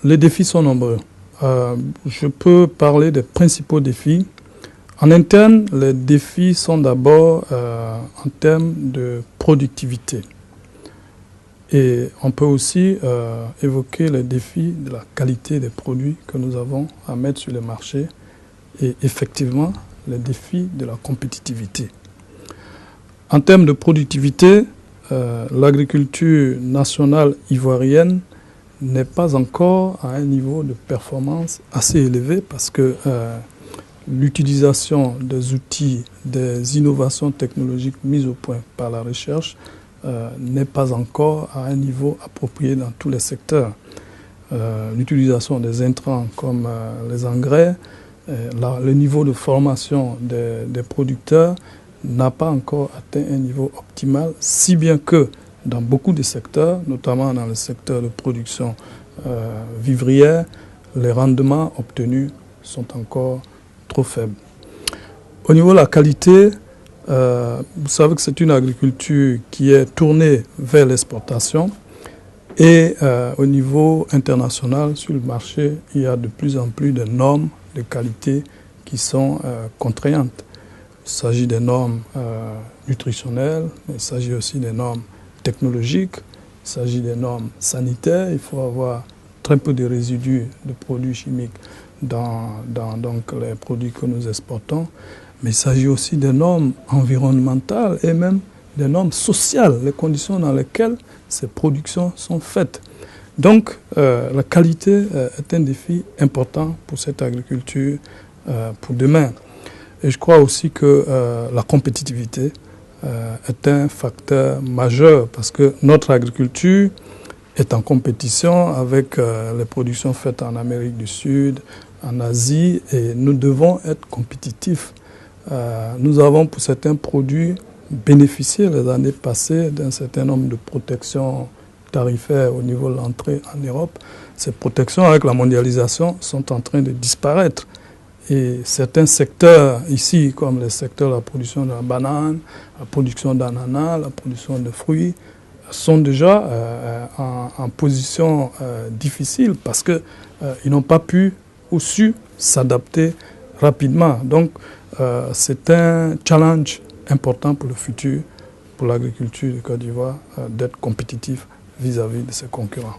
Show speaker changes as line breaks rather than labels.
Les défis sont nombreux. Je peux parler des principaux défis. En interne, les défis sont d'abord en termes de productivité. Et on peut aussi évoquer les défis de la qualité des produits que nous avons à mettre sur le marché et effectivement les défis de la compétitivité. En termes de productivité, l'agriculture nationale ivoirienne n'est pas encore à un niveau de performance assez élevé parce que l'utilisation des outils, des innovations technologiques mises au point par la recherche n'est pas encore à un niveau approprié dans tous les secteurs. L'utilisation des intrants comme les engrais, le niveau de formation des producteurs n'a pas encore atteint un niveau optimal, si bien que dans beaucoup de secteurs, notamment dans le secteur de production vivrière, les rendements obtenus sont encore trop faibles. Au niveau de la qualité, vous savez que c'est une agriculture qui est tournée vers l'exportation et au niveau international, sur le marché, il y a de plus en plus de normes de qualité qui sont contraignantes. Il s'agit des normes nutritionnelles, mais il s'agit aussi des normes technologiques, il s'agit des normes sanitaires. Il faut avoir très peu de résidus de produits chimiques dans donc, les produits que nous exportons. Mais il s'agit aussi des normes environnementales et même des normes sociales, les conditions dans lesquelles ces productions sont faites. Donc, la qualité est un défi important pour cette agriculture pour demain. Et je crois aussi que la compétitivité est un facteur majeur parce que notre agriculture est en compétition avec les productions faites en Amérique du Sud, en Asie, et nous devons être compétitifs. Nous avons pour certains produits bénéficié les années passées d'un certain nombre de protections tarifaires au niveau de l'entrée en Europe. Ces protections, avec la mondialisation, sont en train de disparaître. Et certains secteurs ici, comme le secteur de la production de la banane, la production d'ananas, la production de fruits, sont déjà en position difficile parce qu'ils n'ont pas pu ou su s'adapter rapidement. Donc, c'est un challenge important pour le futur, pour l'agriculture de Côte d'Ivoire, d'être compétitif vis-à-vis de ses concurrents.